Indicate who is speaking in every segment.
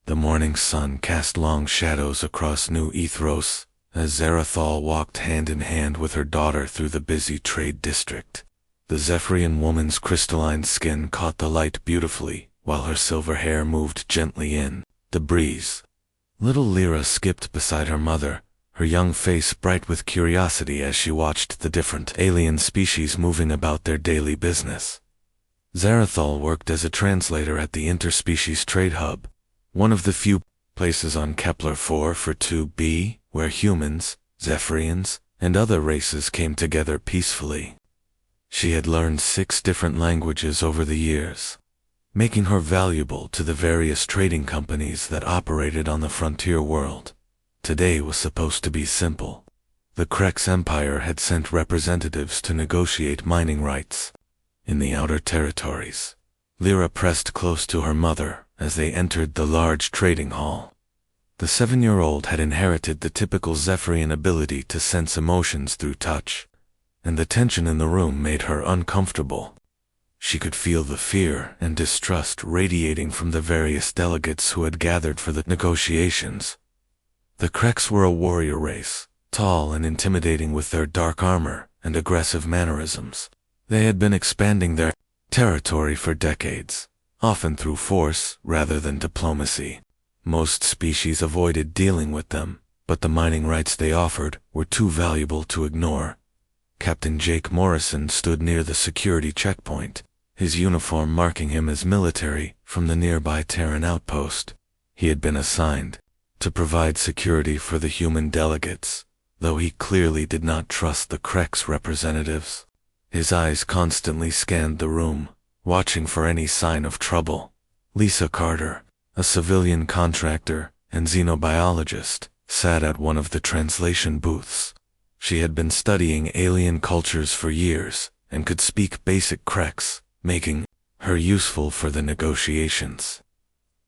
Speaker 1: The morning sun cast long shadows across New Ethros as Zarathal walked hand in hand with her daughter through the busy trade district. The Zephyrian woman's crystalline skin caught the light beautifully, while her silver hair moved gently in the breeze. Little Lyra skipped beside her mother, her young face bright with curiosity as she watched the different alien species moving about their daily business. Zarathal worked as a translator at the Interspecies Trade Hub, one of the few places on Kepler 4 for 2b where humans, Zephyrians, and other races came together peacefully. She had learned 6 different languages over the years, making her valuable to the various trading companies that operated on the frontier world. Today was supposed to be simple. The Krex Empire had sent representatives to negotiate mining rights in the outer territories. Lyra pressed close to her mother as they entered the large trading hall. The 7-year-old had inherited the typical Zephyrian ability to sense emotions through touch, and the tension in the room made her uncomfortable. She could feel the fear and distrust radiating from the various delegates who had gathered for the negotiations. The Krex were a warrior race, tall and intimidating with their dark armor and aggressive mannerisms. They had been expanding their territory for decades, often through force rather than diplomacy. Most species avoided dealing with them, but the mining rights they offered were too valuable to ignore. Captain Jake Morrison stood near the security checkpoint, his uniform marking him as military from the nearby Terran outpost. He had been assigned to provide security for the human delegates, though he clearly did not trust the Krex representatives. His eyes constantly scanned the room, watching for any sign of trouble. Lisa Carter, a civilian contractor and xenobiologist, sat at one of the translation booths. She had been studying alien cultures for years and could speak basic Krex, making her useful for the negotiations.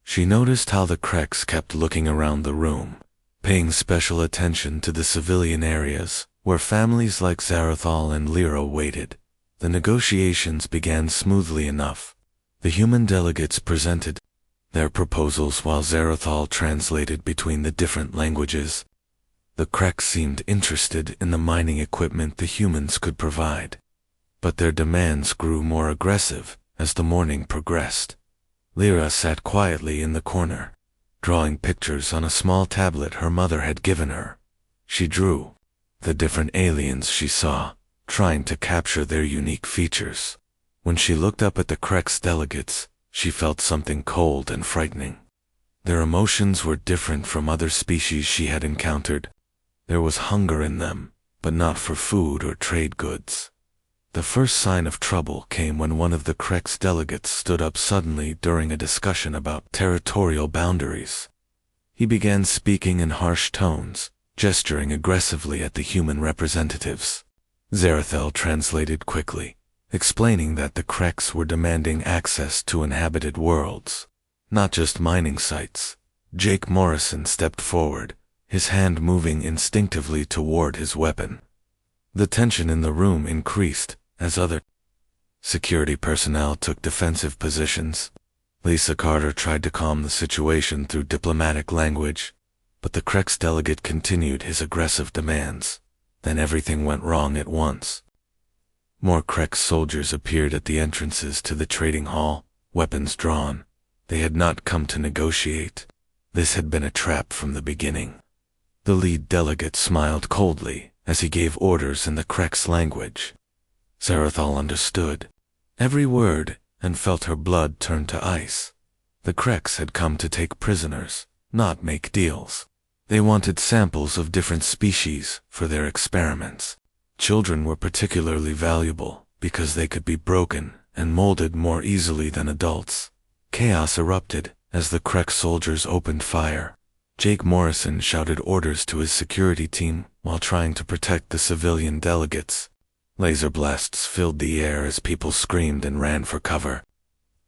Speaker 1: She noticed how the Krex kept looking around the room, paying special attention to the civilian areas where families like Zarathal and Lyra waited. The negotiations began smoothly enough. The human delegates presented their proposals while Zarathal translated between the different languages. The Krex seemed interested in the mining equipment the humans could provide, but their demands grew more aggressive as the morning progressed. Lyra sat quietly in the corner, drawing pictures on a small tablet her mother had given her. She drew the different aliens she saw, trying to capture their unique features. When she looked up at the Krex delegates, she felt something cold and frightening. Their emotions were different from other species she had encountered. There was hunger in them, but not for food or trade goods. The first sign of trouble came when one of the Krex delegates stood up suddenly during a discussion about territorial boundaries. He began speaking in harsh tones, gesturing aggressively at the human representatives. Zarathal translated quickly, explaining that the Krex were demanding access to inhabited worlds, not just mining sites. Jake Morrison stepped forward, his hand moving instinctively toward his weapon. The tension in the room increased as other security personnel took defensive positions. Lisa Carter tried to calm the situation through diplomatic language, but the Krex delegate continued his aggressive demands. Then everything went wrong at once. More Krex soldiers appeared at the entrances to the trading hall, weapons drawn. They had not come to negotiate. This had been a trap from the beginning. The lead delegate smiled coldly as he gave orders in the Krex language. Zarathal understood every word and felt her blood turn to ice. The Krex had come to take prisoners, not make deals. They wanted samples of different species for their experiments. Children were particularly valuable because they could be broken and molded more easily than adults. Chaos erupted as the Krex soldiers opened fire. Jake Morrison shouted orders to his security team while trying to protect the civilian delegates. Laser blasts filled the air as people screamed and ran for cover.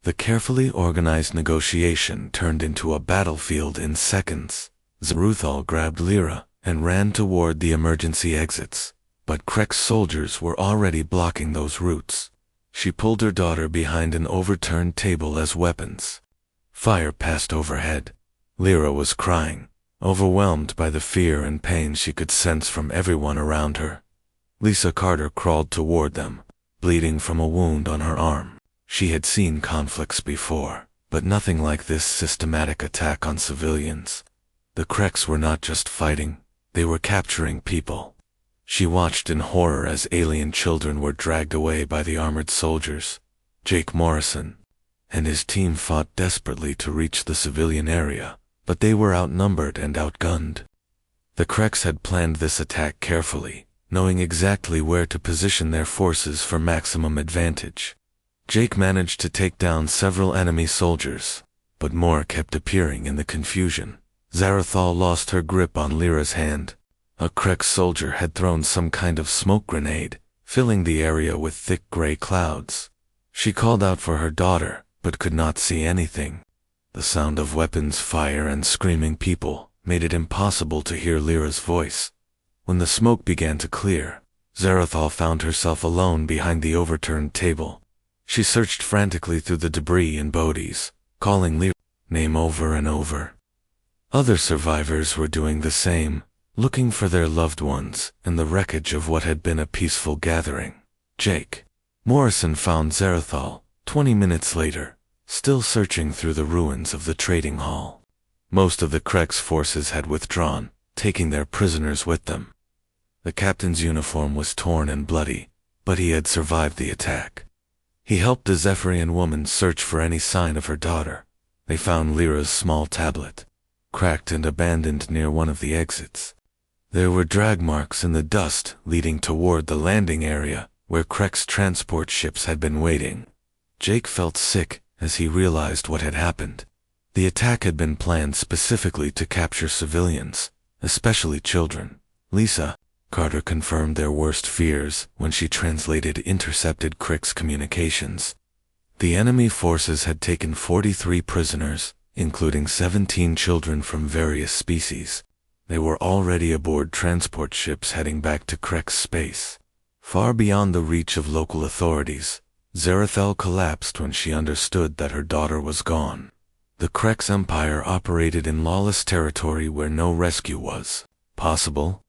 Speaker 1: The carefully organized negotiation turned into a battlefield in seconds. Zarathal grabbed Lyra and ran toward the emergency exits, but Krex soldiers were already blocking those routes. She pulled her daughter behind an overturned table as weapons. Fire passed overhead. Lyra was crying, overwhelmed by the fear and pain she could sense from everyone around her. Lisa Carter crawled toward them, bleeding from a wound on her arm. She had seen conflicts before, but nothing like this systematic attack on civilians. The Kreks were not just fighting, they were capturing people. She watched in horror as alien children were dragged away by the armored soldiers. Jake Morrison and his team fought desperately to reach the civilian area, but they were outnumbered and outgunned. The Kreks had planned this attack carefully, knowing exactly where to position their forces for maximum advantage. Jake managed to take down several enemy soldiers, but more kept appearing in the confusion. Zarathal lost her grip on Lyra's hand. A Krek soldier had thrown some kind of smoke grenade, filling the area with thick gray clouds. She called out for her daughter, but could not see anything. The sound of weapons fire and screaming people made it impossible to hear Lyra's voice. When the smoke began to clear, Zarathal found herself alone behind the overturned table. She searched frantically through the debris and bodies, calling Lyra's name over and over. Other survivors were doing the same, looking for their loved ones in the wreckage of what had been a peaceful gathering. Jake Morrison found Zarathal 20 minutes later, still searching through the ruins of the trading hall. Most of the Kreks' forces had withdrawn, taking their prisoners with them. The captain's uniform was torn and bloody, but he had survived the attack. He helped the Zephyrian woman search for any sign of her daughter. They found Lyra's small tablet, cracked and abandoned near one of the exits. There were drag marks in the dust leading toward the landing area where Krek's transport ships had been waiting. Jake felt sick as he realized what had happened. The attack had been planned specifically to capture civilians, especially children. Lisa Carter confirmed their worst fears when she translated intercepted Krek's communications. The enemy forces had taken 43 prisoners, including 17 children from various species. They were already aboard transport ships heading back to Krek's space. Far beyond the reach of local authorities, Zarathal collapsed when she understood that her daughter was gone. The Krek's empire operated in lawless territory where no rescue was possible.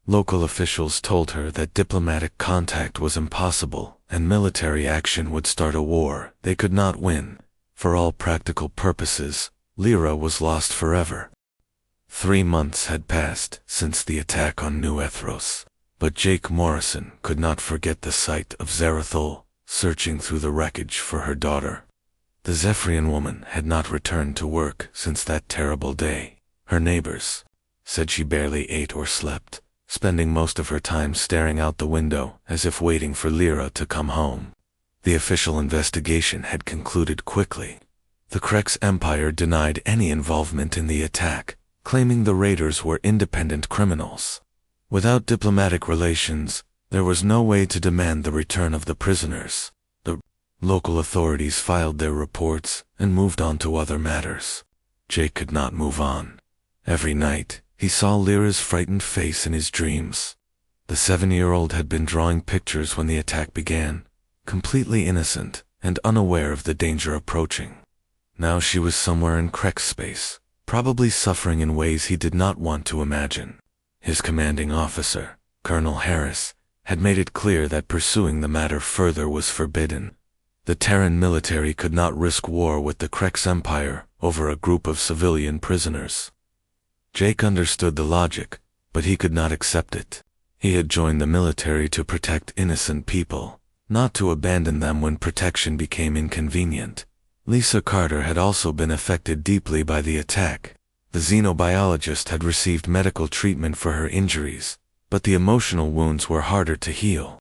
Speaker 1: Local officials told her that diplomatic contact was impossible and military action would start a war they could not win. For all practical purposes, Lyra was lost forever. 3 months had passed since the attack on New Ethros, but Jake Morrison could not forget the sight of Zarathal searching through the wreckage for her daughter. The Zephyrian woman had not returned to work since that terrible day. Her neighbors said she barely ate or slept, spending most of her time staring out the window as if waiting for Lyra to come home. The official investigation had concluded quickly. The Krek's empire denied any involvement in the attack, claiming the raiders were independent criminals. Without diplomatic relations, there was no way to demand the return of the prisoners. The local authorities filed their reports and moved on to other matters. Jake could not move on. Every night, he saw Lyra's frightened face in his dreams. The 7-year-old had been drawing pictures when the attack began, completely innocent and unaware of the danger approaching. Now she was somewhere in Krek's space, probably suffering in ways he did not want to imagine. His commanding officer, Colonel Harris, had made it clear that pursuing the matter further was forbidden. The Terran military could not risk war with the Krek's empire over a group of civilian prisoners. Jake understood the logic, but he could not accept it. He had joined the military to protect innocent people, not to abandon them when protection became inconvenient. Lisa Carter had also been affected deeply by the attack. The xenobiologist had received medical treatment for her injuries, but the emotional wounds were harder to heal.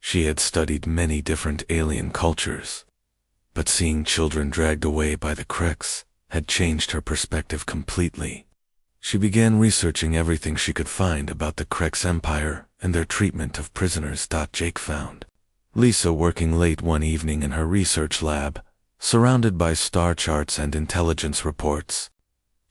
Speaker 1: She had studied many different alien cultures, but seeing children dragged away by the Kreks had changed her perspective completely. She began researching everything she could find about the Krek's empire and their treatment of prisoners. Jake found Lisa working late one evening in her research lab, surrounded by star charts and intelligence reports.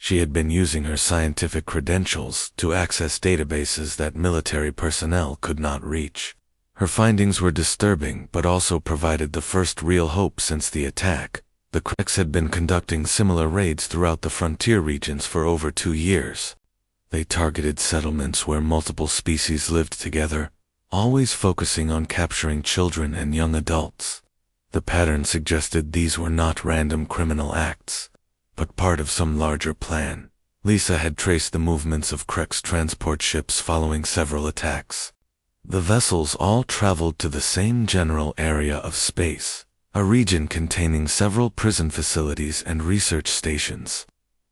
Speaker 1: She had been using her scientific credentials to access databases that military personnel could not reach. Her findings were disturbing but also provided the first real hope since the attack. The Kreks had been conducting similar raids throughout the frontier regions for over 2 years. They targeted settlements where multiple species lived together, always focusing on capturing children and young adults. The pattern suggested these were not random criminal acts, but part of some larger plan. Lisa had traced the movements of Kreks transport ships following several attacks. The vessels all traveled to the same general area of space, a region containing several prison facilities and research stations.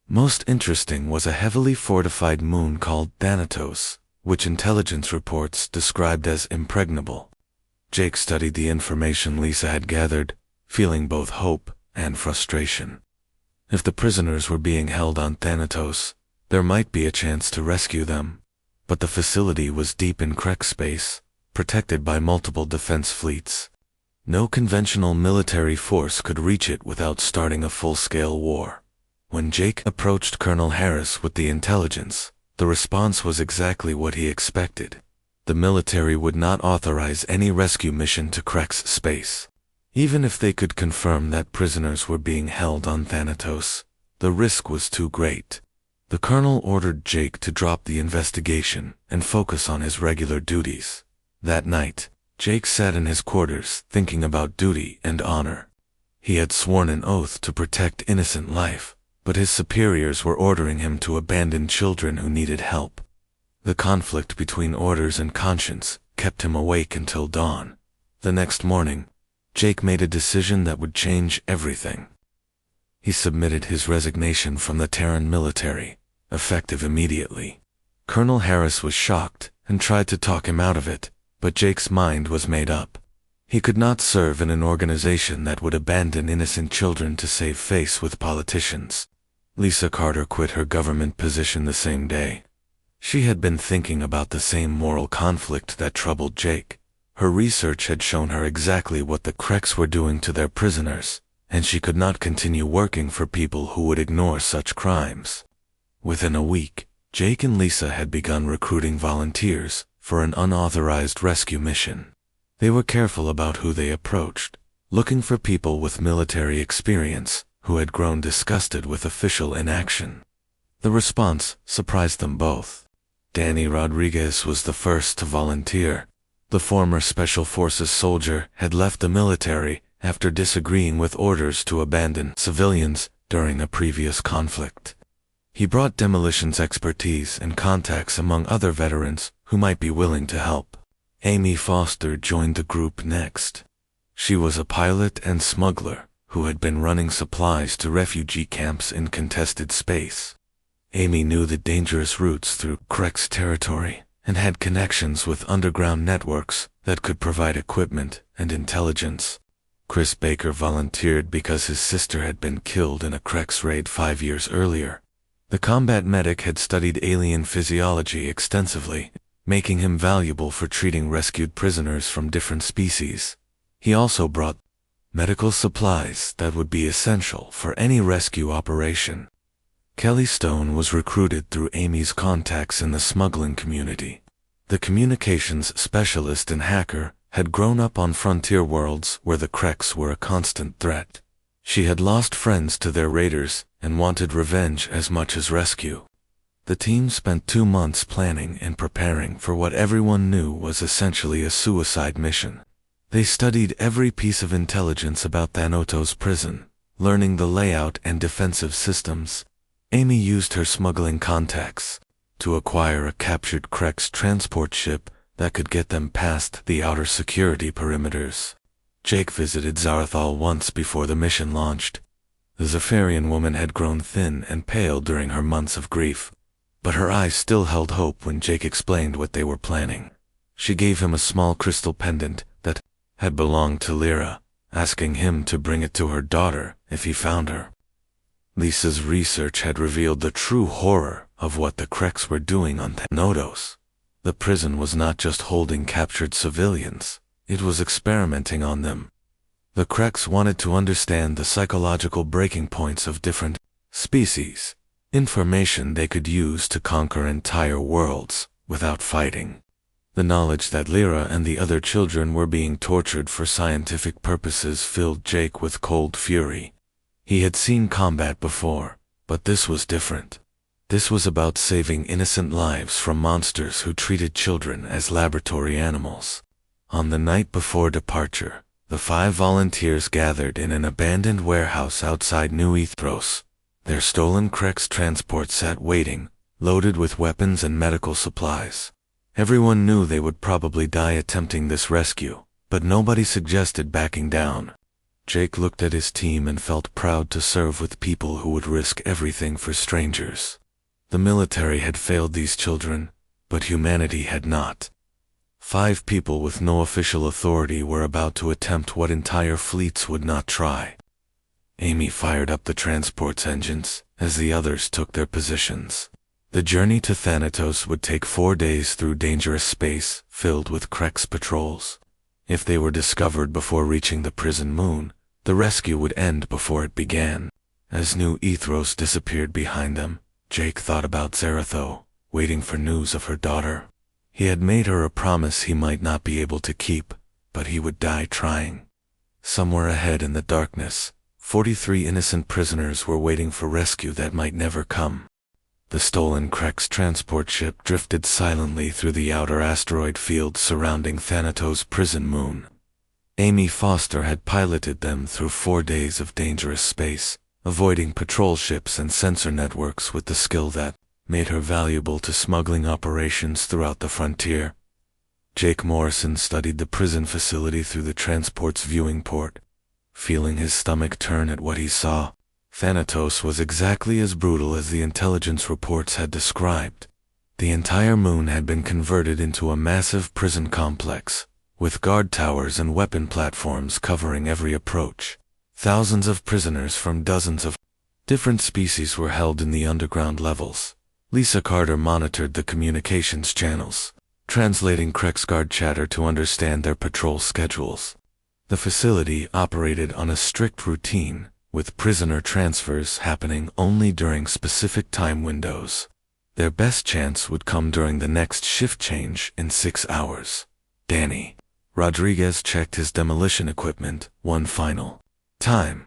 Speaker 1: Most interesting was a heavily fortified moon called Thanatos, which intelligence reports described as impregnable. Jake studied the information Lisa had gathered, feeling both hope and frustration. If the prisoners were being held on Thanatos, there might be a chance to rescue them, but the facility was deep in Krek space, protected by multiple defense fleets. No conventional military force could reach it without starting a full-scale war. When Jake approached Colonel Harris with the intelligence, the response was exactly what he expected. The military would not authorize any rescue mission to Krek's space. Even if they could confirm that prisoners were being held on Thanatos, the risk was too great. The colonel ordered Jake to drop the investigation and focus on his regular duties. That night, Jake sat in his quarters thinking about duty and honor. He had sworn an oath to protect innocent life, but his superiors were ordering him to abandon children who needed help. The conflict between orders and conscience kept him awake until dawn. The next morning, Jake made a decision that would change everything. He submitted his resignation from the Terran military, effective immediately. Colonel Harris was shocked and tried to talk him out of it, but Jake's mind was made up. He could not serve in an organization that would abandon innocent children to save face with politicians. Lisa Carter quit her government position the same day. She had been thinking about the same moral conflict that troubled Jake. Her research had shown her exactly what the Kreks were doing to their prisoners, and she could not continue working for people who would ignore such crimes. Within a week, Jake and Lisa had begun recruiting volunteers for an unauthorized rescue mission. They were careful about who they approached, looking for people with military experience who had grown disgusted with official inaction. The response surprised them both. Danny Rodriguez was the first to volunteer. The former Special Forces soldier had left the military after disagreeing with orders to abandon civilians during a previous conflict. He brought demolitions expertise and contacts among other veterans who might be willing to help. Amy Foster joined the group next. She was a pilot and smuggler who had been running supplies to refugee camps in contested space. Amy knew the dangerous routes through Krek's territory and had connections with underground networks that could provide equipment and intelligence. Chris Baker volunteered because his sister had been killed in a Krek's raid 5 years earlier. The combat medic had studied alien physiology extensively, making him valuable for treating rescued prisoners from different species. He also brought medical supplies that would be essential for any rescue operation. Kelly Stone was recruited through Amy's contacts in the smuggling community. The communications specialist and hacker had grown up on frontier worlds where the Kreks were a constant threat. She had lost friends to their raiders and wanted revenge as much as rescue. The team spent 2 months planning and preparing for what everyone knew was essentially a suicide mission. They studied every piece of intelligence about Thanatos prison, learning the layout and defensive systems. Amy used her smuggling contacts to acquire a captured Krek's transport ship that could get them past the outer security perimeters. Jake visited Zarathal once before the mission launched. The Zephyrian woman had grown thin and pale during her months of grief, but her eyes still held hope when Jake explained what they were planning. She gave him a small crystal pendant that had belonged to Lyra, asking him to bring it to her daughter if he found her. Lisa's research had revealed the true horror of what the Kreks were doing on Thanatos. The prison was not just holding captured civilians, it was experimenting on them. The Kreks wanted to understand the psychological breaking points of different species, information they could use to conquer entire worlds without fighting. The knowledge that Lyra and the other children were being tortured for scientific purposes filled Jake with cold fury. He had seen combat before, but this was different. This was about saving innocent lives from monsters who treated children as laboratory animals. On the night before departure, the 5 volunteers gathered in an abandoned warehouse outside New Ethros. Their stolen Krex transport sat waiting, loaded with weapons and medical supplies. Everyone knew they would probably die attempting this rescue, but nobody suggested backing down. Jake looked at his team and felt proud to serve with people who would risk everything for strangers. The military had failed these children, but humanity had not. 5 people with no official authority were about to attempt what entire fleets would not try. Amy fired up the transport's engines as the others took their positions. The journey to Thanatos would take 4 days through dangerous space filled with Krex patrols. If they were discovered before reaching the prison moon, the rescue would end before it began. As New Ethros disappeared behind them, Jake thought about Zaratho, waiting for news of her daughter. He had made her a promise he might not be able to keep, but he would die trying. Somewhere ahead in the darkness, 43 innocent prisoners were waiting for rescue that might never come. The stolen Krex transport ship drifted silently through the outer asteroid field surrounding Thanatos' prison moon. Amy Foster had piloted them through 4 days of dangerous space, avoiding patrol ships and sensor networks with the skill that made her valuable to smuggling operations throughout the frontier. Jake Morrison studied the prison facility through the transport's viewing port, feeling his stomach turn at what he saw. Thanatos was exactly as brutal as the intelligence reports had described. The entire moon had been converted into a massive prison complex, with guard towers and weapon platforms covering every approach. Thousands of prisoners from dozens of different species were held in the underground levels. Lisa Carter monitored the communications channels, translating Krex guard chatter to understand their patrol schedules. The facility operated on a strict routine, with prisoner transfers happening only during specific time windows. Their best chance would come during the next shift change in 6 hours. Danny Rodriguez checked his demolition equipment one final time.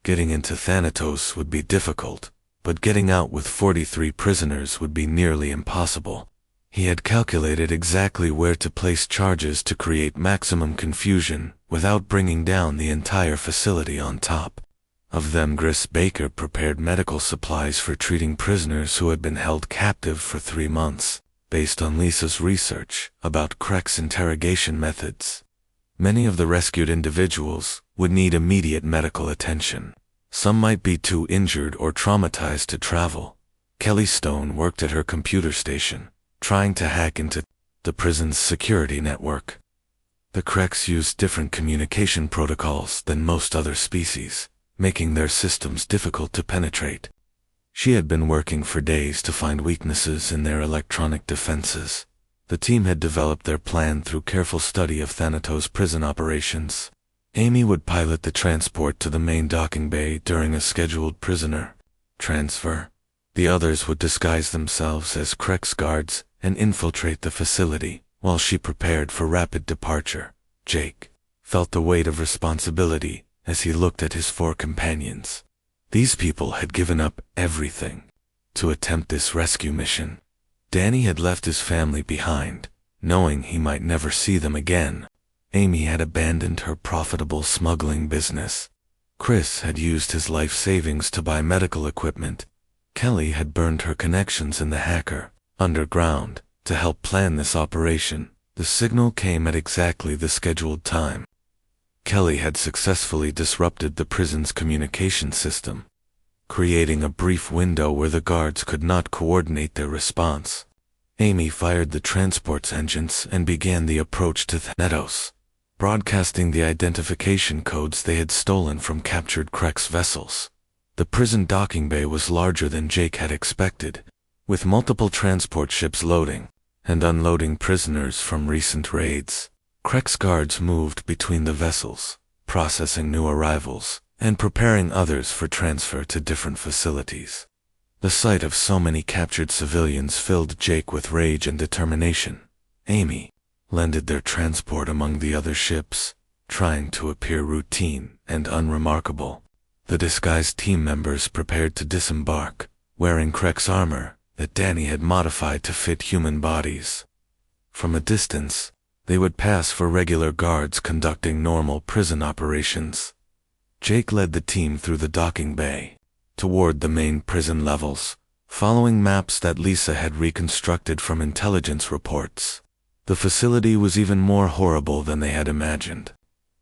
Speaker 1: Getting into Thanatos would be difficult, but getting out with 43 prisoners would be nearly impossible. He had calculated exactly where to place charges to create maximum confusion without bringing down the entire facility on top of them. Gris Baker prepared medical supplies for treating prisoners who had been held captive for 3 months, based on Lisa's research about Krex interrogation methods. Many of the rescued individuals would need immediate medical attention. Some might be too injured or traumatized to travel. Kelly Stone worked at her computer station, trying to hack into the prison's security network. The Krex used different communication protocols than most other species, making their systems difficult to penetrate. She had been working for days to find weaknesses in their electronic defenses. The team had developed their plan through careful study of Thanatos' prison operations. Amy would pilot the transport to the main docking bay during a scheduled prisoner transfer. The others would disguise themselves as Krex guards and infiltrate the facility while she prepared for rapid departure. Jake felt the weight of responsibility as he looked at his 4 companions. These people had given up everything to attempt this rescue mission. Danny had left his family behind, knowing he might never see them again. Amy had abandoned her profitable smuggling business. Chris had used his life savings to buy medical equipment. Kelly had burned her connections in the hacker underground to help plan this operation. The signal came at exactly the scheduled time. Kelly had successfully disrupted the prison's communication system, creating a brief window where the guards could not coordinate their response. Amy fired the transport's engines and began the approach to Thanatos, broadcasting the identification codes they had stolen from captured Krex vessels. The prison docking bay was larger than Jake had expected, with multiple transport ships loading and unloading prisoners from recent raids. Krex guards moved between the vessels, processing new arrivals and preparing others for transfer to different facilities. The sight of so many captured civilians filled Jake with rage and determination. Amy landed their transport among the other ships, trying to appear routine and unremarkable. The disguised team members prepared to disembark, wearing Krek's armor that Danny had modified to fit human bodies. From a distance, they would pass for regular guards conducting normal prison operations. Jake led the team through the docking bay, toward the main prison levels, following maps that Lisa had reconstructed from intelligence reports. The facility was even more horrible than they had imagined.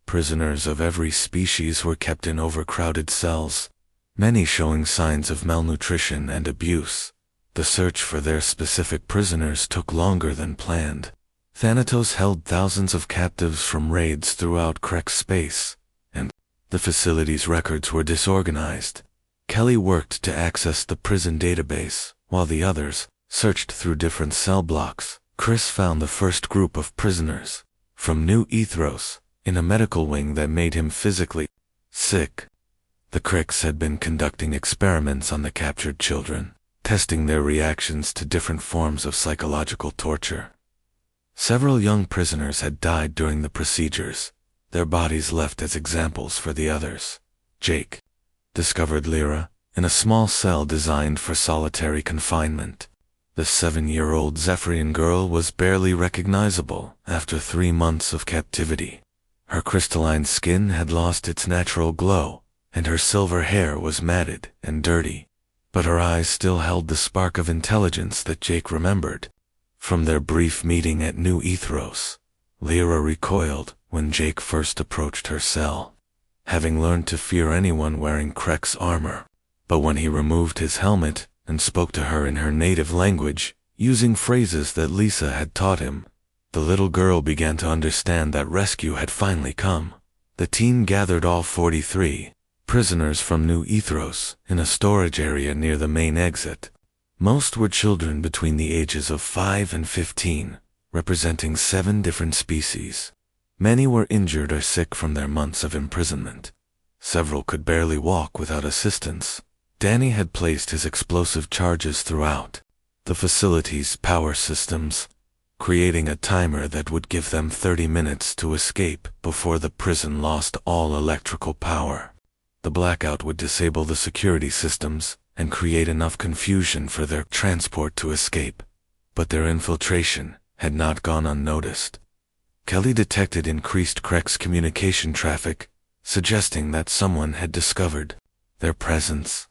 Speaker 1: Prisoners of every species were kept in overcrowded cells, many showing signs of malnutrition and abuse. The search for their specific prisoners took longer than planned. Thanatos held thousands of captives from raids throughout Krek's space, and the facility's records were disorganized. Kelly worked to access the prison database, while the others searched through different cell blocks. Chris found the first group of prisoners from New Ethros in a medical wing that made him physically sick. The Kreks had been conducting experiments on the captured children, testing their reactions to different forms of psychological torture. Several young prisoners had died during the procedures, their bodies left as examples for the others. Jake discovered Lyra in a small cell designed for solitary confinement. The 7-year-old Zephyrian girl was barely recognizable after 3 months of captivity. Her crystalline skin had lost its natural glow, and her silver hair was matted and dirty. But her eyes still held the spark of intelligence that Jake remembered. From their brief meeting at New Ethros, Lyra recoiled when Jake first approached her cell, having learned to fear anyone wearing Krek's armor. But when he removed his helmet and spoke to her in her native language, using phrases that Lisa had taught him, the little girl began to understand that rescue had finally come. The team gathered all 43 prisoners from New Ethros in a storage area near the main exit. Most were children between the ages of 5 and 15, representing 7 different species. Many were injured or sick from their months of imprisonment. Several could barely walk without assistance. Danny had placed his explosive charges throughout the facility's power systems, creating a timer that would give them 30 minutes to escape before the prison lost all electrical power. The blackout would disable the security systems and create enough confusion for their transport to escape. But their infiltration had not gone unnoticed. Kelly detected increased Krek's communication traffic, suggesting that someone had discovered their presence.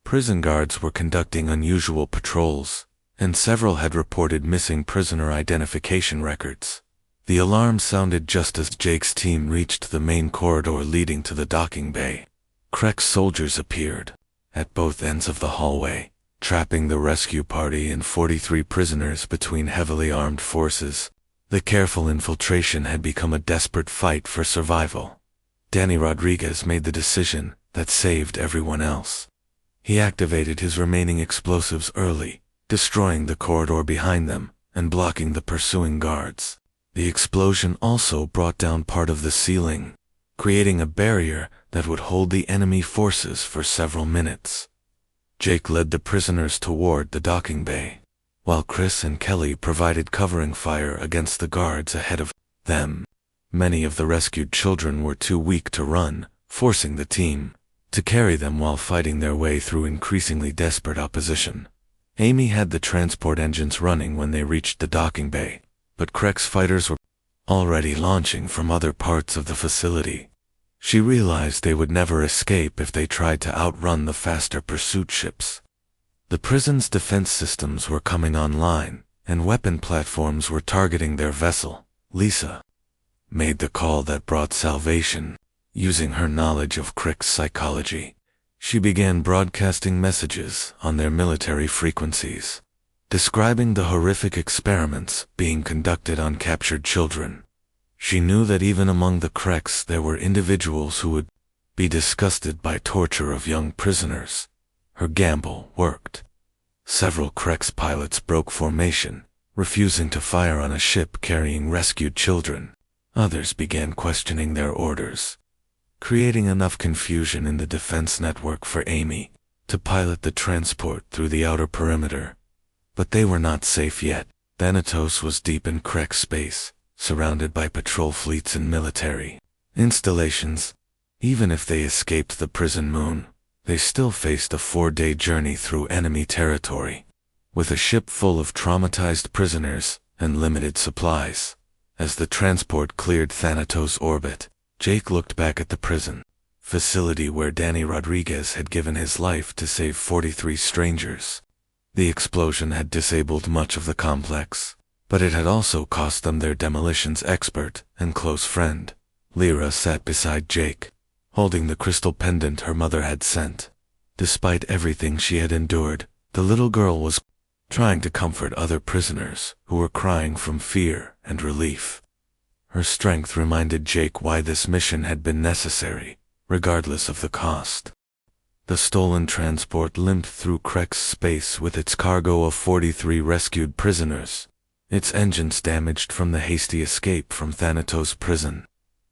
Speaker 1: Prison guards were conducting unusual patrols, and several had reported missing prisoner identification records. The alarm sounded just as Jake's team reached the main corridor leading to the docking bay. Krek's soldiers appeared at both ends of the hallway, trapping the rescue party and 43 prisoners between heavily armed forces. The careful infiltration had become a desperate fight for survival. Danny Rodriguez made the decision that saved everyone else. He activated his remaining explosives early, destroying the corridor behind them and blocking the pursuing guards. The explosion also brought down part of the ceiling, creating a barrier that would hold the enemy forces for several minutes. Jake led the prisoners toward the docking bay, while Chris and Kelly provided covering fire against the guards ahead of them. Many of the rescued children were too weak to run, forcing the team to carry them while fighting their way through increasingly desperate opposition. Amy had the transport engines running when they reached the docking bay, but Krek's fighters were already launching from other parts of the facility. She realized they would never escape if they tried to outrun the faster pursuit ships. The prison's defense systems were coming online, and weapon platforms were targeting their vessel. Lisa made the call that brought salvation. Using her knowledge of Krek's psychology, she began broadcasting messages on their military frequencies, describing the horrific experiments being conducted on captured children. She knew that even among the Kreks there were individuals who would be disgusted by torture of young prisoners. Her gamble worked. Several Kreks pilots broke formation, refusing to fire on a ship carrying rescued children. Others began questioning their orders, creating enough confusion in the defense network for Amy to pilot the transport through the outer perimeter. But they were not safe yet. Thanatos was deep in Krek space, surrounded by patrol fleets and military installations. Even if they escaped the prison moon, they still faced a 4-day journey through enemy territory, with a ship full of traumatized prisoners and limited supplies. As the transport cleared Thanatos' orbit, Jake looked back at the prison facility where Danny Rodriguez had given his life to save 43 strangers. The explosion had disabled much of the complex, but it had also cost them their demolitions expert and close friend. Lyra sat beside Jake, holding the crystal pendant her mother had sent. Despite everything she had endured, the little girl was trying to comfort other prisoners who were crying from fear and relief. Her strength reminded Jake why this mission had been necessary, regardless of the cost. The stolen transport limped through Krek's space with its cargo of 43 rescued prisoners, its engines damaged from the hasty escape from Thanatos' prison.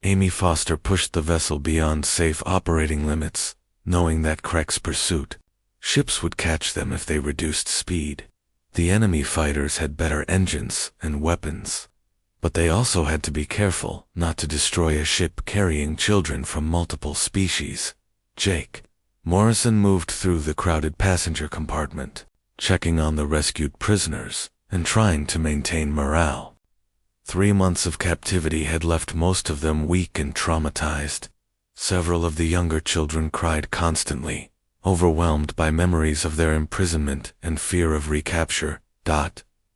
Speaker 1: Amy Foster pushed the vessel beyond safe operating limits, knowing that Krek's pursuit ships would catch them if they reduced speed. The enemy fighters had better engines and weapons, but they also had to be careful not to destroy a ship carrying children from multiple species. Jake Morrison moved through the crowded passenger compartment, checking on the rescued prisoners and trying to maintain morale. 3 months of captivity had left most of them weak and traumatized. Several of the younger children cried constantly, overwhelmed by memories of their imprisonment and fear of recapture.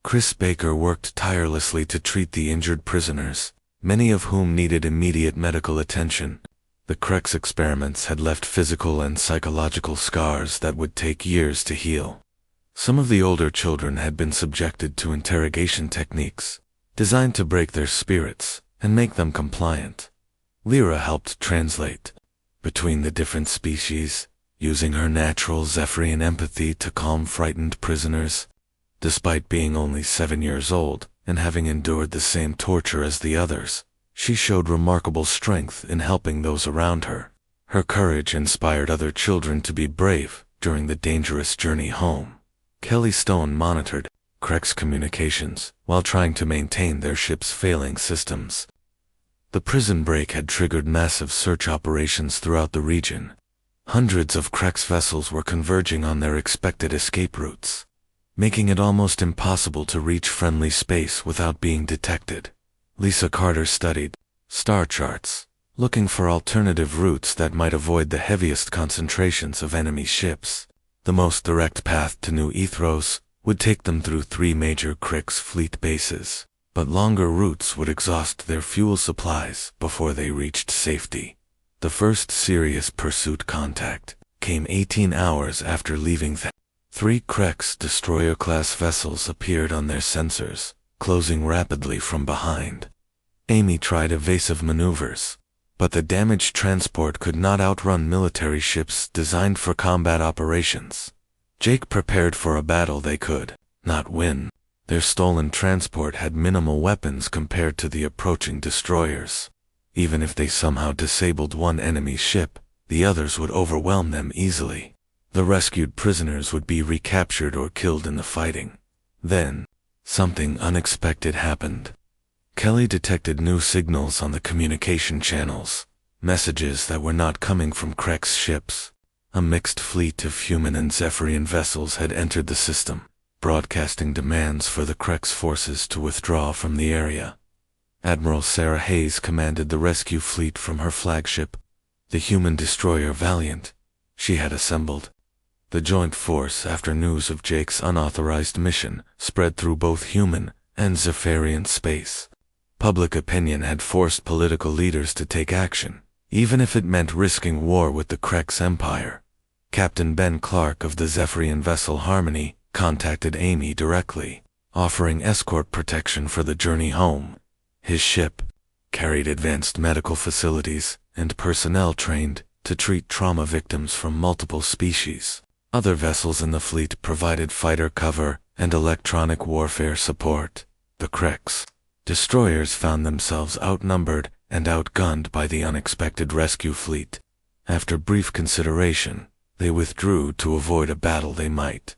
Speaker 1: Chris Baker worked tirelessly to treat the injured prisoners, many of whom needed immediate medical attention. The Krek's experiments had left physical and psychological scars that would take years to heal. Some of the older children had been subjected to interrogation techniques, designed to break their spirits and make them compliant. Lyra helped translate between the different species, using her natural Zephyrian empathy to calm frightened prisoners. Despite being only 7 years old and having endured the same torture as the others, she showed remarkable strength in helping those around her. Her courage inspired other children to be brave during the dangerous journey home. Kelly Stone monitored Krek's communications while trying to maintain their ship's failing systems. The prison break had triggered massive search operations throughout the region. Hundreds of Krek's vessels were converging on their expected escape routes, making it almost impossible to reach friendly space without being detected. Lisa Carter studied star charts, looking for alternative routes that might avoid the heaviest concentrations of enemy ships. The most direct path to New Ethros would take them through 3 major Krek's fleet bases, but longer routes would exhaust their fuel supplies before they reached safety. The first serious pursuit contact came 18 hours after leaving. 3 Krek's destroyer-class vessels appeared on their sensors, closing rapidly from behind. Amy tried evasive maneuvers, but the damaged transport could not outrun military ships designed for combat operations. Jake prepared for a battle they could not win. Their stolen transport had minimal weapons compared to the approaching destroyers. Even if they somehow disabled one enemy ship, the others would overwhelm them easily. The rescued prisoners would be recaptured or killed in the fighting. Then, something unexpected happened. Kelly detected new signals on the communication channels, messages that were not coming from Krek's ships. A mixed fleet of human and Zephyrian vessels had entered the system, broadcasting demands for the Krek's forces to withdraw from the area. Admiral Sarah Hayes commanded the rescue fleet from her flagship, the human destroyer Valiant. She had assembled the joint force after news of Jake's unauthorized mission spread through both human and Zephyrian space. Public opinion had forced political leaders to take action, even if it meant risking war with the Krek's empire. Captain Ben Clark of the Zephyrian vessel Harmony contacted Amy directly, offering escort protection for the journey home. His ship carried advanced medical facilities and personnel trained to treat trauma victims from multiple species. Other vessels in the fleet provided fighter cover and electronic warfare support. The Krek's destroyers found themselves outnumbered and outgunned by the unexpected rescue fleet. After brief consideration, they withdrew to avoid a battle they might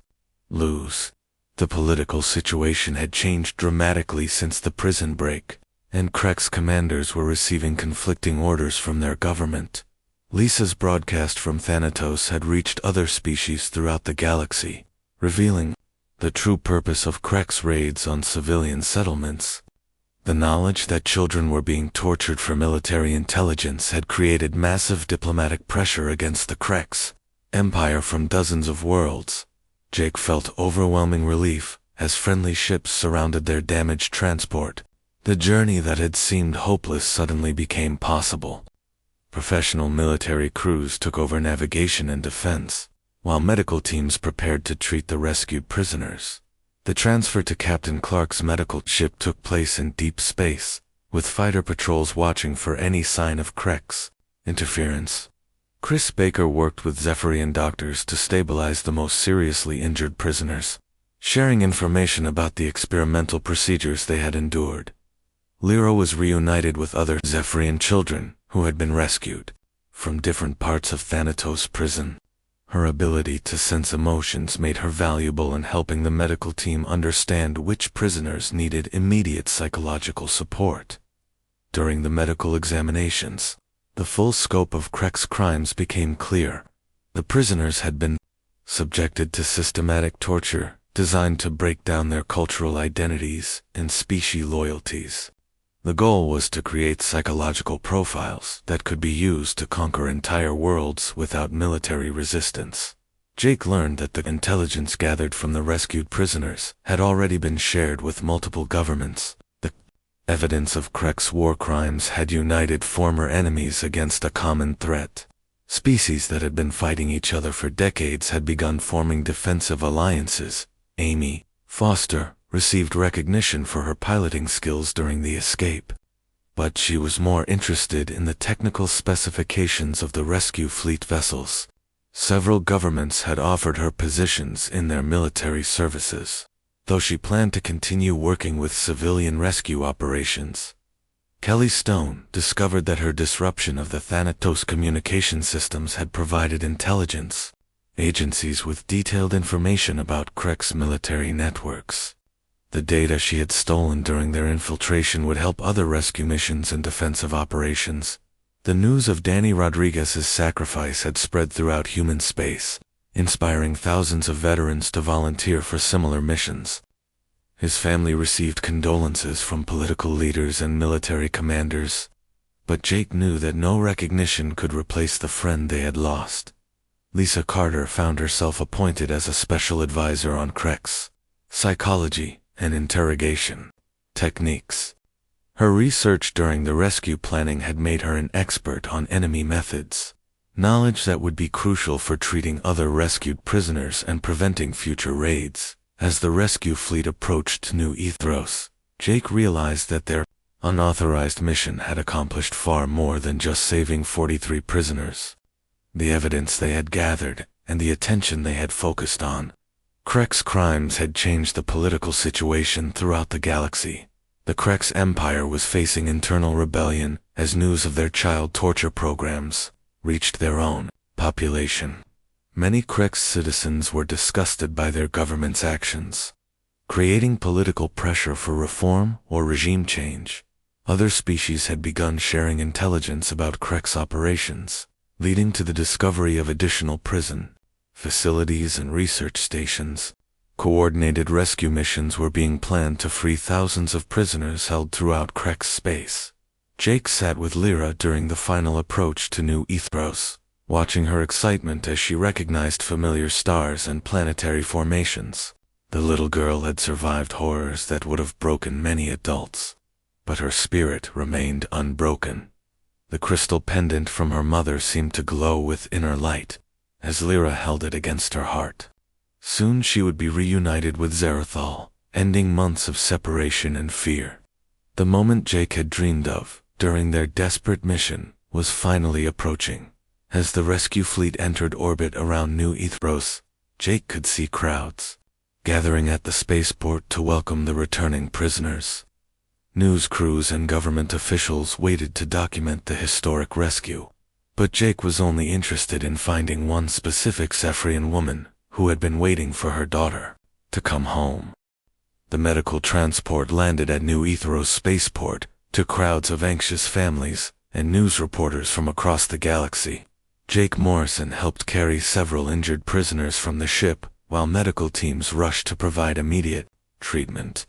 Speaker 1: lose. The political situation had changed dramatically since the prison break, and Krek's commanders were receiving conflicting orders from their government. Lisa's broadcast from Thanatos had reached other species throughout the galaxy, revealing the true purpose of Krek's raids on civilian settlements. The knowledge that children were being tortured for military intelligence had created massive diplomatic pressure against the Kreks Empire from dozens of worlds. Jake felt overwhelming relief as friendly ships surrounded their damaged transport. The journey that had seemed hopeless suddenly became possible. Professional military crews took over navigation and defense, while medical teams prepared to treat the rescued prisoners. The transfer to Captain Clark's medical ship took place in deep space, with fighter patrols watching for any sign of Krek's interference. Chris Baker worked with Zephyrian doctors to stabilize the most seriously injured prisoners, sharing information about the experimental procedures they had endured. Lyra was reunited with other Zephyrian children who had been rescued from different parts of Thanatos prison. Her ability to sense emotions made her valuable in helping the medical team understand which prisoners needed immediate psychological support. During the medical examinations, the full scope of Krek's crimes became clear. The prisoners had been subjected to systematic torture designed to break down their cultural identities and species loyalties. The goal was to create psychological profiles that could be used to conquer entire worlds without military resistance. Jake learned that the intelligence gathered from the rescued prisoners had already been shared with multiple governments. The evidence of Krek's war crimes had united former enemies against a common threat. Species that had been fighting each other for decades had begun forming defensive alliances. Amy Foster received recognition for her piloting skills during the escape, but she was more interested in the technical specifications of the rescue fleet vessels. Several governments had offered her positions in their military services, though she planned to continue working with civilian rescue operations. Kelly Stone discovered that her disruption of the Thanatos communication systems had provided intelligence agencies with detailed information about Krek's military networks. The data she had stolen during their infiltration would help other rescue missions and defensive operations. The news of Danny Rodriguez's sacrifice had spread throughout human space, inspiring thousands of veterans to volunteer for similar missions. His family received condolences from political leaders and military commanders, but Jake knew that no recognition could replace the friend they had lost. Lisa Carter found herself appointed as a special advisor on Krek's psychology and interrogation techniques. Her research during the rescue planning had made her an expert on enemy methods, knowledge that would be crucial for treating other rescued prisoners and preventing future raids. As the rescue fleet approached New Ethros, Jake realized that their unauthorized mission had accomplished far more than just saving 43 prisoners. The evidence they had gathered and the attention they had focused on Krek's crimes had changed the political situation throughout the galaxy. The Krek's empire was facing internal rebellion as news of their child torture programs reached their own population. Many Krek's citizens were disgusted by their government's actions, creating political pressure for reform or regime change. Other species had begun sharing intelligence about Krek's operations, leading to the discovery of additional prison facilities and research stations. Coordinated rescue missions were being planned to free thousands of prisoners held throughout Krek's space. Jake sat with Lyra during the final approach to New Ethros, watching her excitement as she recognized familiar stars and planetary formations. The little girl had survived horrors that would have broken many adults, but her spirit remained unbroken. The crystal pendant from her mother seemed to glow with inner light, as Lyra held it against her heart. Soon she would be reunited with Zarathal, ending months of separation and fear. The moment Jake had dreamed of, during their desperate mission, was finally approaching. As the rescue fleet entered orbit around New Ethros, Jake could see crowds gathering at the spaceport to welcome the returning prisoners. News crews and government officials waited to document the historic rescue. But Jake was only interested in finding one specific Zephyrian woman who had been waiting for her daughter to come home. The medical transport landed at New Ethros spaceport to crowds of anxious families and news reporters from across the galaxy. Jake Morrison helped carry several injured prisoners from the ship, while medical teams rushed to provide immediate treatment.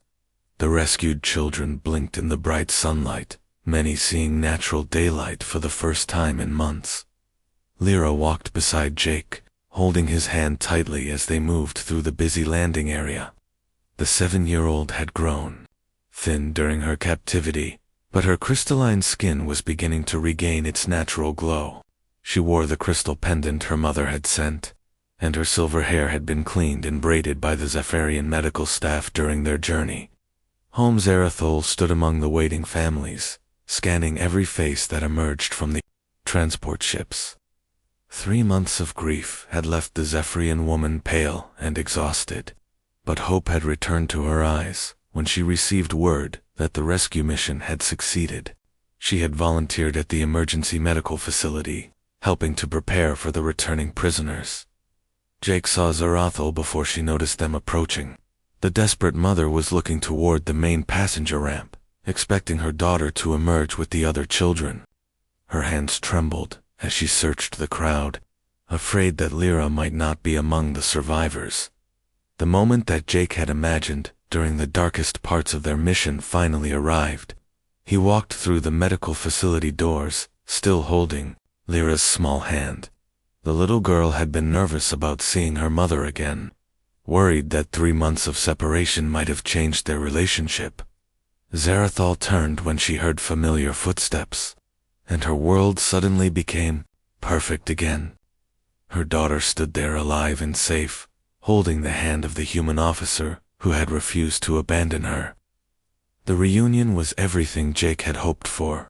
Speaker 1: The rescued children blinked in the bright sunlight, many seeing natural daylight for the first time in months. Lyra walked beside Jake, holding his hand tightly as they moved through the busy landing area. The 7-year-old had grown thin during her captivity, but her crystalline skin was beginning to regain its natural glow. She wore the crystal pendant her mother had sent, and her silver hair had been cleaned and braided by the Zephyrian medical staff during their journey. Holmes Zarathol stood among the waiting families, scanning every face that emerged from the transport ships. 3 months of grief had left the Zephyrian woman pale and exhausted, but hope had returned to her eyes when she received word that the rescue mission had succeeded. She had volunteered at the emergency medical facility, helping to prepare for the returning prisoners. Jake saw Zarathol before she noticed them approaching. The desperate mother was looking toward the main passenger ramp, expecting her daughter to emerge with the other children. Her hands trembled as she searched the crowd, afraid that Lyra might not be among the survivors. The moment that Jake had imagined during the darkest parts of their mission finally arrived. He walked through the medical facility doors, still holding Lyra's small hand. The little girl had been nervous about seeing her mother again, worried that 3 months of separation might have changed their relationship. Zarathol turned when she heard familiar footsteps, and her world suddenly became perfect again. Her daughter stood there alive and safe, holding the hand of the human officer who had refused to abandon her. The reunion was everything Jake had hoped for,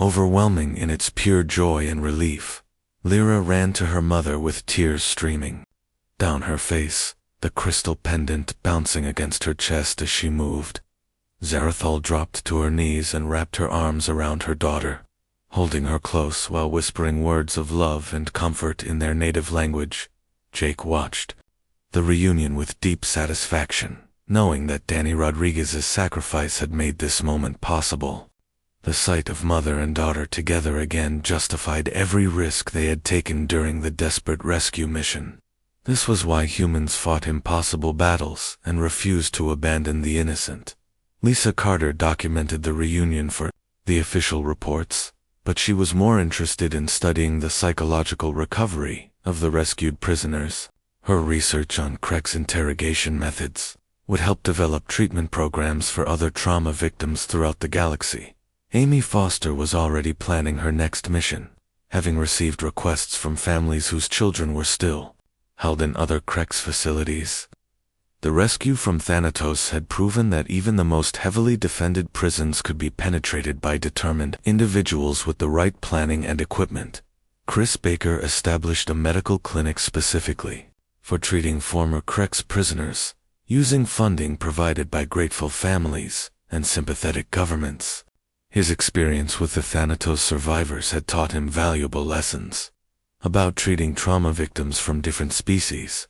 Speaker 1: overwhelming in its pure joy and relief. Lyra ran to her mother with tears streaming down her face, the crystal pendant bouncing against her chest as she moved. Zarathol dropped to her knees and wrapped her arms around her daughter, holding her close while whispering words of love and comfort in their native language. Jake watched the reunion with deep satisfaction, knowing that Danny Rodriguez's sacrifice had made this moment possible. The sight of mother and daughter together again justified every risk they had taken during the desperate rescue mission. This was why humans fought impossible battles and refused to abandon the innocent. Lisa Carter documented the reunion for the official reports, but she was more interested in studying the psychological recovery of the rescued prisoners. Her research on Craig's interrogation methods would help develop treatment programs for other trauma victims throughout the galaxy. Amy Foster was already planning her next mission, having received requests from families whose children were still held in other Craig's facilities. The rescue from Thanatos had proven that even the most heavily defended prisons could be penetrated by determined individuals with the right planning and equipment. Chris Baker established a medical clinic specifically for treating former Craig's prisoners, using funding provided by grateful families and sympathetic governments. His experience with the Thanatos survivors had taught him valuable lessons about treating trauma victims from different species.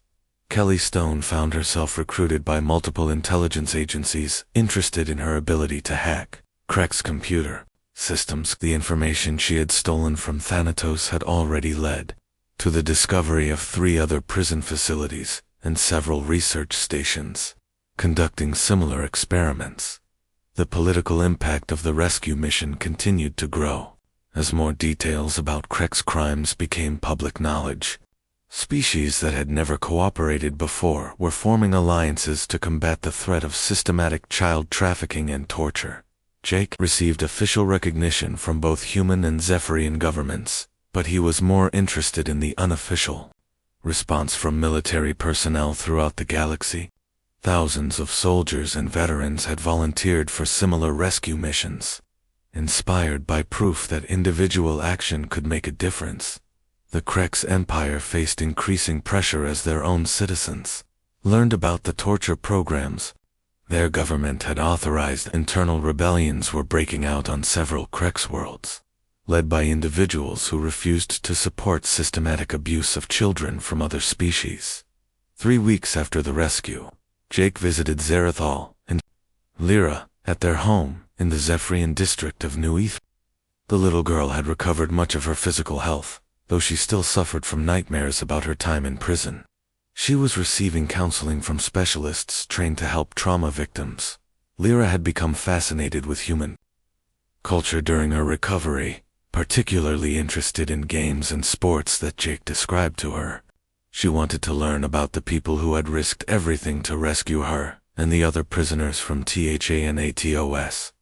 Speaker 1: Kelly Stone found herself recruited by multiple intelligence agencies interested in her ability to hack Craig's computer systems. The information she had stolen from Thanatos had already led to the discovery of 3 other prison facilities and several research stations conducting similar experiments. The political impact of the rescue mission continued to grow as more details about Craig's crimes became public knowledge. Species that had never cooperated before were forming alliances to combat the threat of systematic child trafficking and torture. Jake received official recognition from both human and Zephyrian governments, but he was more interested in the unofficial response from military personnel throughout the galaxy. Thousands of soldiers and veterans had volunteered for similar rescue missions, inspired by proof that individual action could make a difference. The Craig's empire faced increasing pressure as their own citizens learned about the torture programs. Their government had authorized internal rebellions were breaking out on several Craig's worlds, led by individuals who refused to support systematic abuse of children from other species. 3 weeks after the rescue, Jake visited Zarathol and Lyra at their home in the Zephyrian district of New Eth. The little girl had recovered much of her physical health, though she still suffered from nightmares about her time in prison. She was receiving counseling from specialists trained to help trauma victims. Lyra had become fascinated with human culture during her recovery, particularly interested in games and sports that Jake described to her. She wanted to learn about the people who had risked everything to rescue her and the other prisoners from THANATOS.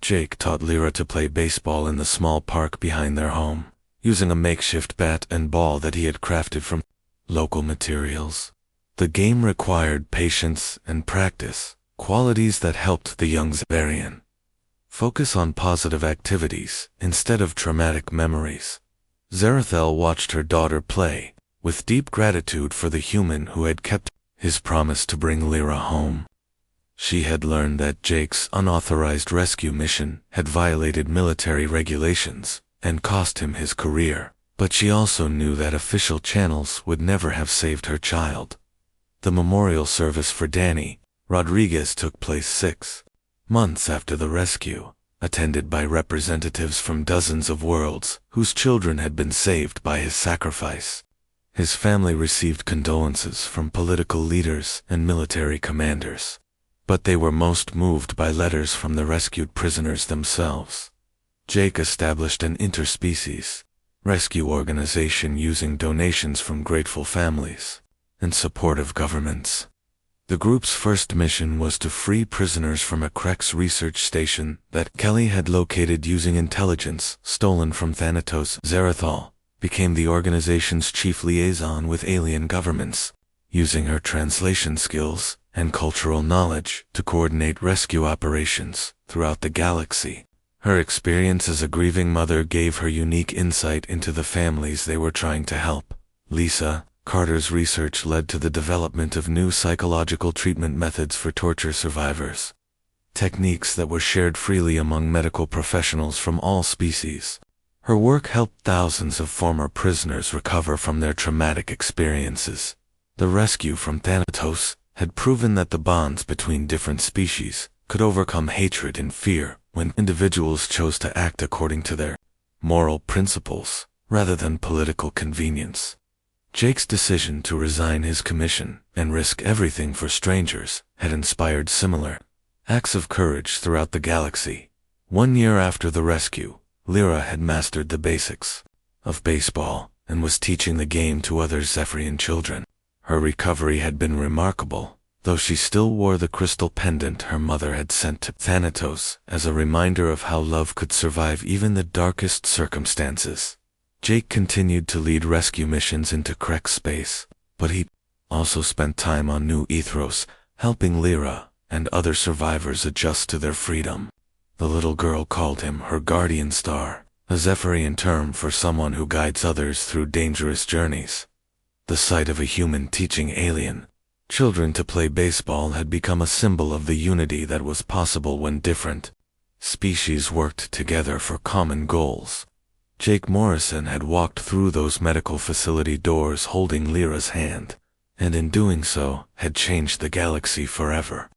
Speaker 1: Jake taught Lyra to play baseball in the small park behind their home, using a makeshift bat and ball that he had crafted from local materials. The game required patience and practice, qualities that helped the young Xaverian focus on positive activities instead of traumatic memories. Zarathel watched her daughter play, with deep gratitude for the human who had kept his promise to bring Lyra home. She had learned that Jake's unauthorized rescue mission had violated military regulations and cost him his career, but she also knew that official channels would never have saved her child. The memorial service for Danny Rodriguez took place 6 months after the rescue, attended by representatives from dozens of worlds whose children had been saved by his sacrifice. His family received condolences from political leaders and military commanders, but they were most moved by letters from the rescued prisoners themselves. Jake established an interspecies rescue organization using donations from grateful families and supportive governments. The group's first mission was to free prisoners from a Krex research station that Kelly had located using intelligence stolen from Thanatos. Zarathal became the organization's chief liaison with alien governments, using her translation skills and cultural knowledge to coordinate rescue operations throughout the galaxy. Her experience as a grieving mother gave her unique insight into the families they were trying to help. Lisa Carter's research led to the development of new psychological treatment methods for torture survivors, techniques that were shared freely among medical professionals from all species. Her work helped thousands of former prisoners recover from their traumatic experiences. The rescue from Thanatos had proven that the bonds between different species could overcome hatred and fear when individuals chose to act according to their moral principles rather than political convenience. Jake's decision to resign his commission and risk everything for strangers had inspired similar acts of courage throughout the galaxy. 1 year after the rescue, Lyra had mastered the basics of baseball and was teaching the game to other Zephyrian children. Her recovery had been remarkable, though she still wore the crystal pendant her mother had sent to Thanatos as a reminder of how love could survive even the darkest circumstances. Jake continued to lead rescue missions into Krex space, but he also spent time on New Ethros, helping Lyra and other survivors adjust to their freedom. The little girl called him her guardian star, a Zephyrian term for someone who guides others through dangerous journeys. The sight of a human teaching alien children to play baseball had become a symbol of the unity that was possible when different species worked together for common goals. Jake Morrison had walked through those medical facility doors holding Lyra's hand, and in doing so had changed the galaxy forever.